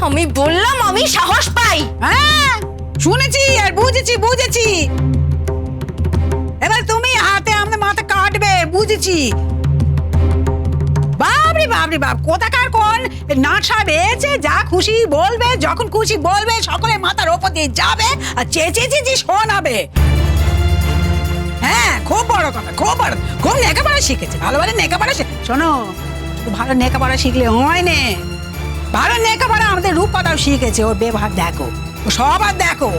আমি বললাম আমি সাহস পাই। হ্যাঁ শুনেছি আর বুঝেছি। এবার তুমি হাতে আমাদের মাথা কাটবে, বুঝেছি। বাপরে বাপ, কোথাকার কোন নাট সাহেব এসে যা খুশি বলবে, যখন খুশি বলবে, সকলে মাথার ওপর দিয়ে যাবে আর চেঁচিয়ে শোনাবে। হ্যাঁ খুব বড় কথা, খুব লেখাপড়া শিখেছে, ভালো লেখাপড়া। শোনো, ভালো লেখাপড়া শিখলে হয় না, ভালো লেখাপড়া আমাদের রূপকথাও শিখেছে। ওর ব্যবহার দেখো, ও সবার দেখো।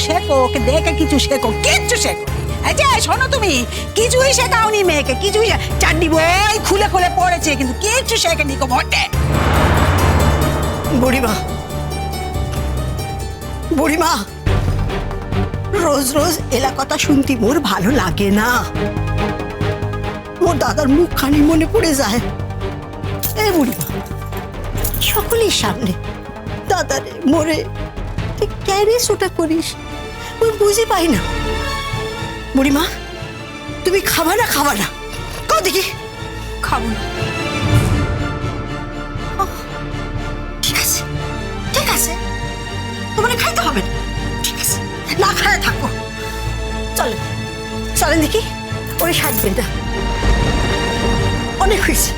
শেখো ওকে দেখে কিছু শেখো, কিচ্ছু শেখো। এই যে শোনো, তুমি কিছুই শেখাওনি মেয়েকে, কিছুই। চারটি বই খুলে পড়েছে, কিন্তু কিচ্ছু শেখেনি গো বটে। বুড়িমা, রোজ রোজ এলা কথা শুনতে মোর ভালো লাগে না। মোর দাদার মুখখানি মনে পড়ে যায়। এই বুড়িমা, সকলের সামনে দাদারে মোরে তুই কেন সোটা করিস? মুই বুঝে পাই না। বুড়িমা, তুমি খাবা না কও দেখি। খাবো না। ঠিক আছে, তোমার খাইতে হবে না। ঠিক আছে, না খায় থাকো। চলেন দেখি, ওরে সাজবেন না, অনেক হয়েছে।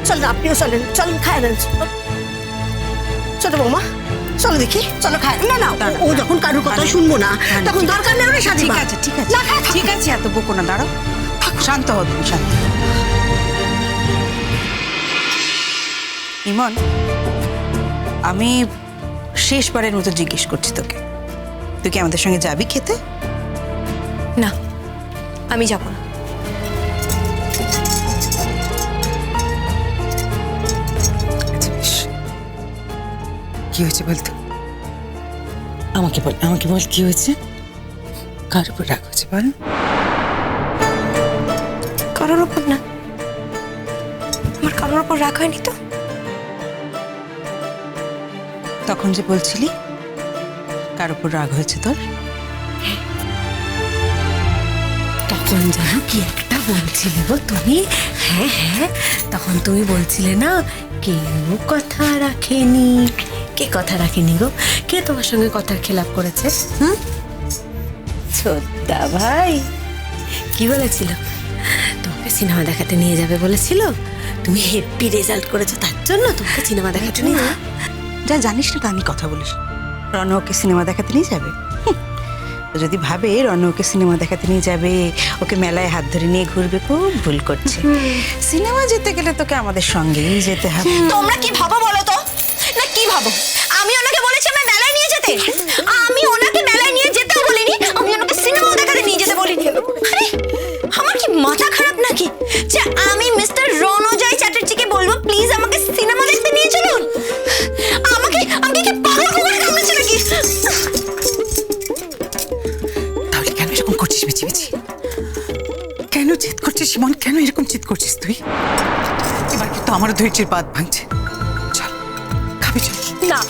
চলেন, আপনিও চলেন খায় নেন। ছোট বৌমা, চলো দেখি, চলো খায়। না ও যখন কারোর কথা শুনবো না, তখন দরকার নেই ওরে সাজি। ঠিক আছে, এত বকো না, দাঁড়াও, শান্ত হও তুমি, শান্ত। ইমন, আমি শেষবারের মতো জিজ্ঞেস করছি তোকে, তুই কি আমাদের সঙ্গে যাবি খেতে? না, আমি যাব না। কি হয়েছে বলতো? আমাকে বল কি হয়েছে? কার উপর রাগ হয়েছে বল? কারোর উপর না, আমার কারোর উপর রাগ হয়নি তো। তখন যে বলছিলি কার উপর রাগ হয়েছে তোর? তখন যেন কি একটা বলছিলে গো তুমি। হ্যাঁ, তখন তুমি বলছিলে না, কেউ কথা রাখেনি। কে কথা রাখেনি গো? কে তোমার সঙ্গে কথার খেলাপ করেছে? ছোট্টা ভাই কি বলেছিল? তোমাকে সিনেমা দেখাতে নিয়ে যাবে বলেছিল। তুমি হেপি রেজাল্ট করেছো, তার জন্য তোমাকে সিনেমা দেখাতে নিয়ে যাবে। যা জানিস না তা আমি কথা বলিস। রণ ওকে সিনেমা দেখাতে নিয়ে যাবে? যদি ভাবে রণ ওকে সিনেমা দেখাতে নিয়ে যাবে, ওকে মেলায় হাত ধরে নিয়ে ঘুরবে, খুব ভুল করছে। সিনেমা যেতে গেলে তোকে আমাদের সঙ্গেই যেতে হবে। তোমরা কি ভাবো বলো তো? না কি ভাবো? আমি ওনাকে বলেছি আমার মেলায় নিয়ে যেতে। আমি ওনাকে মেলায় নিয়ে যেতেও বলিনি, আমি ওনাকে সিনেমা দেখাতে নিয়ে যেতে বলিনি। আরে আমার কি মাথা খারাপ নাকি যে আমি মিস্টার রণজয় চ্যাটার্জিকে বলবো প্লিজ আমাকে সিনেমা দেখতে নিয়ে চলুন? আমাকে কি পাগল করে কামড়েছে নাকি? তাহলে কেন এরকম করছিস বিছি? কেন জিদ করছিস ইমন? কেন এরকম জিদ করছিস তুই? এবার কিন্তু আমারও ধৈর্যের বাঁধ ভাঙছে। চল খাবি, চল। না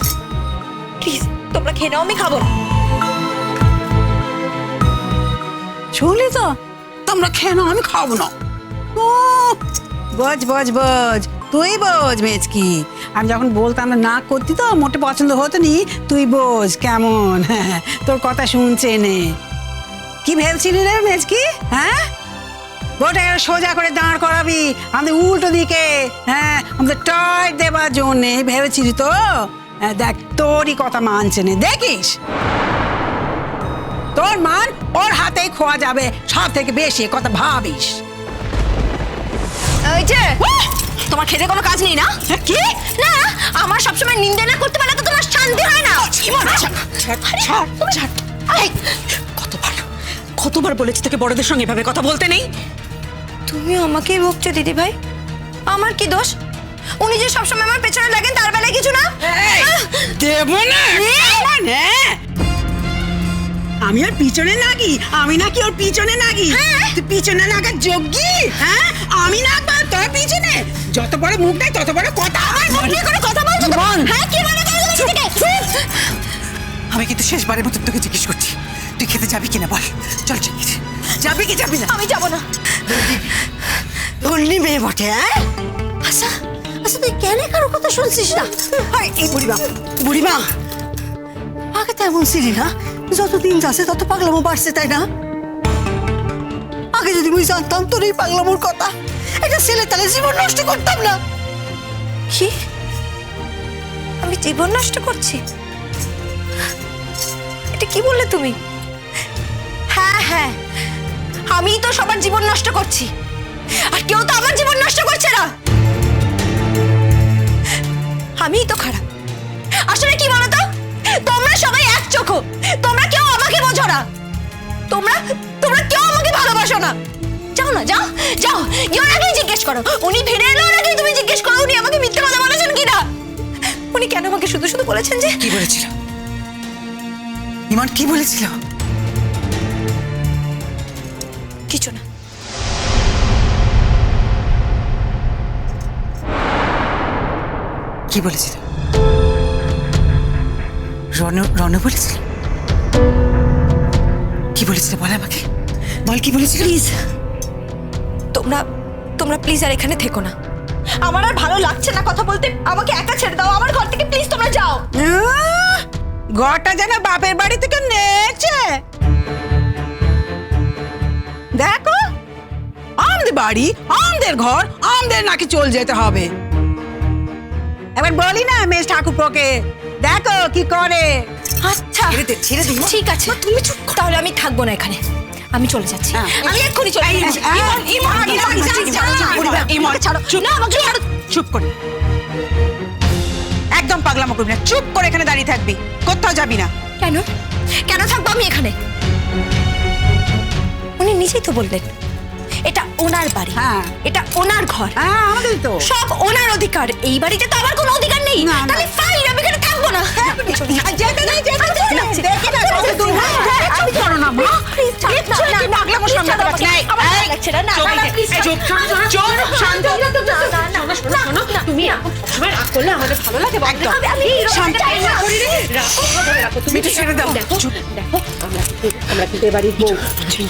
প্লিজ, তোমরা খেয়ে নাও, আমি খাবো না। শুনলি তো, তোমরা খেয়ে নাও, আমি খাবো না। বোঝ তুই বোঝ মেজকি। আমি যখন বলতাম না করতি তো মোটে পছন্দ হতো নি, তুই বোঝ কেমন। হ্যাঁ, তোর কথা শুনছে নে। কি ভেবছিলি রে মেজকি? হ্যাঁ, গোটা সোজা করে দাঁড় করাবি আমাদের উল্টো দিকে। হ্যাঁ, আমাদের টয় দেবার জন্যে ভেবেছিলি তো? হ্যাঁ, দেখ তোরই কথা মানছে না, দেখিস তোর মান ওর হাতেই খোয়া যাবে। সব থেকে বেশি কথা ভাবিস। এই যে তোমার খেতে কোনো কাজ নেই না? কি না, আমার সবসময় নিন্দে না করতে পারলে তো তোমার শান্তি হয় না। কতবার বলেছি তোকে বড়দের সঙ্গে এভাবে কথা বলতে নেই? তুমিও আমাকেই বকছো দিদি ভাই, আমার কি দোষ? উনি যে সবসময় আমার পেছনে লাগেন তার বেলায় কিছু না? দেব না, আমি ওর পিছনে লাগি? আমি নাকি ওর পিছনে লাগি? তুই পিছনে লাগার যোগ্যি? হ্যাঁ, আমি লাগবো তোর পিছনে? যত বড় মুখ দেয় তত বড় কথা। আমার মুখ নিয়ে করে কথা বলছো তো? হ্যাঁ, কি মনে করো তুমি সেদিকে? আমি কিন্তু শেষবারের মতো তোকে জিজ্ঞেস করছি, তুই খেতে যাবি কিনা বল। চল, যাবি কি যাবি না? আমি যাবো না। কুলনি মেয়ে বটে, হ্যাঁ? আচ্ছা আচ্ছা, তুই কেন কারো কথা শুনছিস না? এই বুড়িমা আগে তো এমন ছিলি না, যত দিন যাচ্ছে তত পাগলামো বাড়ছে, তাই না? আগে যদি মুই জানতাম তোর এই পাগলামোর কথা, একটা ছেলে তাহলে জীবন নষ্ট করতাম না। কি? আমি জীবন নষ্ট করছি? এটা কি বললে তুমি? হ্যাঁ হ্যাঁ, আমি তো সবার জীবন নষ্ট করছি, আর কেউ তো আমার জীবন নষ্ট করছে না। আমিই তো খারাপ। আসলে কি বলো তো, তোমরা সবাই এক চোখো, তোমরা কেউ আমাকে বোঝো না, তোমরা তোমরা কেউ আমাকে ভালোবাসো না। যাও না, যাও যাও, গিয়ে ওনাকেই জিজ্ঞেস করো, উনি ফিরে এলো, ওনাকেই তুমি জিজ্ঞেস করো উনি আমাকে মিথ্যে কথা বলেছেন কিনা। উনি কেন আমাকে শুধু শুধু বলেছেন যে কি বলেছিল ইমন, কি বলেছিল? কিছু না। কি বলেছিল? রণ বলেছিল? কি বলেছিল বল আমাকে, বল কি বলেছিল? প্লিজ তোমরা তোমরা প্লিজ আর এখানে থেকো না, আমার আর ভালো লাগছে না কথা বলতে, আমাকে একা ছেড়ে দাও আমার ঘর থেকে, প্লিজ তোমরা যাও। ঘরটা যেন বাপের বাড়ি থেকে নেছে। দেখো, আমাদের বাড়ি, আমাদের ঘর, আমাদের নাকি চল যেতে হবে। এবার বলি না মেজ ঠাকুরপোকে, দেখো কি করে। আচ্ছা ছেড়ে দে। ঠিক আছে, তুমি চুপ করো। তাহলে আমি থাকবো না এখানে, আমি চলে যাচ্ছি। হ্যাঁ। আমি এক্ষুনি চলে যাচ্ছি। চুপ করে, একদম পাগলামো করবি না, চুপ করে এখানে দাঁড়িয়ে থাকবি, কোথাও যাবি না। কেন কেন থাকবো আমি এখানে? উনি নিজেই তো বললেন এটা ওনার বাড়ি, হ্যাঁ। এটা ওনার ঘর, হ্যাঁ আমাদেরই তো। সব ওনার অধিকার। এই বাড়িতে তো আমার কোনো অধিকার নেই। না, না। তাহলে ফাইন, আমি এখানে থাকবো না। যেতে নেই, যেতে নেই। দেখি না, কত দূর। আমি চলো না মা, কিচ্ছু কি পাগলামো সামলাতে পারছি না। চুপ, শান্ত। তুমি সবাই রাগ করলে আমাদের ভালো লাগে? শান্ত। তুমি একটু ছেড়ে দাও। চুপ। দেখো আমরা কিন্তু এবাড়ির বউ,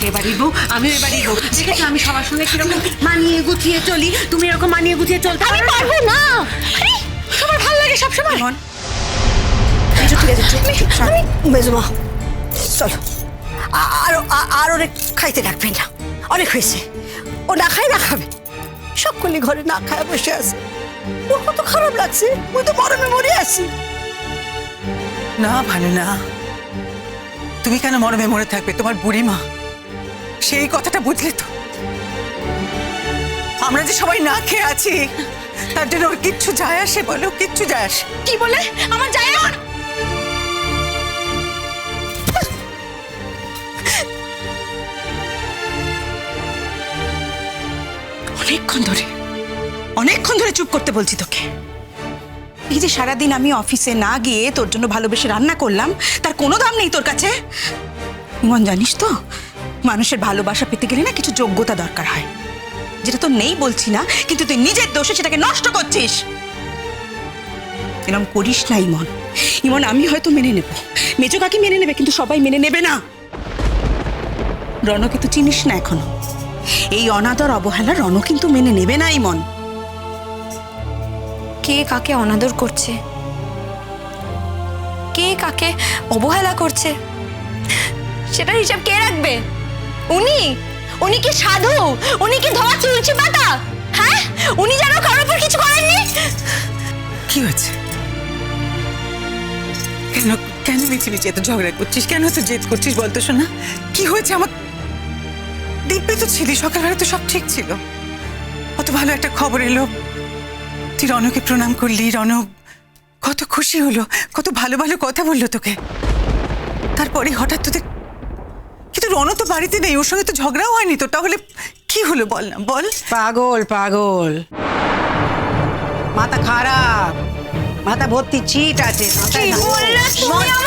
এবাড়ির বউ, আমি এবাড়ির বউ। ঠিক আছে, আমি সবার সঙ্গে কিরকম মানিয়ে গুছিয়ে চলি, তুমি এরকম মানিয়ে গুছিয়ে চলতে আমি পারো না? পারবো না। তোমার ভালো লাগে সব সময়। মেজমা চলো, আর অনেক খাইতে রাখবেন না, অনেক হয়েছে। ও না খায় না খাবে, সকলে ঘরে না খায় বসে আছে। ওর কত খারাপ লাগছে, ওই তো মরমে মরে আছি। না, ভালো না। তুমি কেন মরমে মরে থাকবে? তোমার বুড়িমা সেই কথাটা বুঝলে তো? আমরা যে সবাই না খেয়ে আছি, তার জন্য ওর কিচ্ছু যায় আসে? বলো, কিচ্ছু যায় আসে? কি বলে আমার যায় না? অনেকক্ষণ ধরে চুপ করতে বলছি তোকে। এই যে সারাদিন আমি অফিসে না গিয়ে তোর জন্য ভালোবেসে রান্না করলাম, তার কোনো দাম নেই তোর কাছে? ইমন, জানিস তো মানুষের ভালোবাসা পেতে গেলে না কিছু যোগ্যতা দরকার হয়, যেটা তোর নেই বলছি না, কিন্তু তুই নিজের দোষে সেটাকে নষ্ট করছিস। এরকম করিস না ইমন। ইমন, আমি হয়তো মেনে নেব, মেজো কাকি মেনে নেবে, কিন্তু সবাই মেনে নেবে না। রণকে তো চিনিস না এখনো, এই অনাদর অবহেলা রণ কিন্তু মেনে নেবে না ইমন। কে কাকে অনাদর করছে, কে কাকে অবহেলা করছে, সেটার হিসাব কে রাখবে? উনি উনি কি সাধু? উনি কি ধোয়া তুলছি পাতা? হ্যাঁ, উনি যেন কারোর উপর কিছু করেননি। কি হয়েছে? কেন কেন মিছিমিছি এত ঝগড়া করছিস? কেন তো জেদ করছিস বলতো শোনা? কি হয়েছে? আমার দিব্যে তো ছিলি, সকালবেলা তো সব ঠিক ছিল। কত ভালো একটা খবর এলো, তুই রণকে প্রণাম করলি, রণ কত খুশি হলো, কত ভালো ভালো কথা বললো তোকে। তারপরে হঠাৎ তোদের, কিন্তু রণ তো বাড়িতে নেই, ওর সঙ্গে তো ঝগড়াও হয়নি তো, তাহলে কি হলো বল না, বল। পাগল পাগল, মাথা খারাপ, মাথা ভর্তি চিট আছে। কি বললে তুমি আমার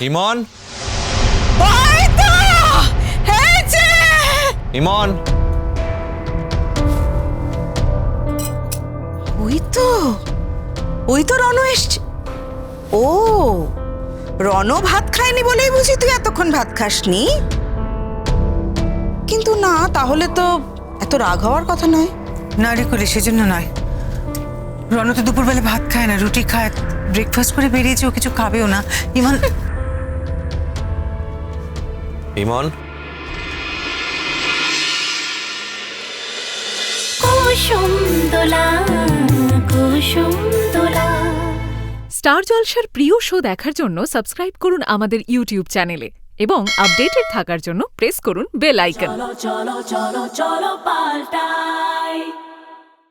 ইমন ওই তো হয়েছে। ইমন ওই তো রণ এসছে। ও, রণ ভাত খায়নি বলেই বুঝি তুই এতক্ষণ ভাত খাসনি। কিন্তু না, তাহলে তো এত রাগ হওয়ার কথা নয়। না রে করে সেজন্য নয়, রণ তো দুপুরবেলা ভাত খায় না, রুটি খায়, ব্রেকফাস্ট করে বেরিয়েছে, ও কিছু খাবেও না। ইমন ইমন স্টার জলসার প্রিয় শো দেখার জন্য সাবস্ক্রাইব করুন আমাদের ইউটিউব চ্যানেলে এবং আপডেটেড থাকার জন্য প্রেস করুন বেল আইকন। চলো চলো চলো চলো পাল্টাই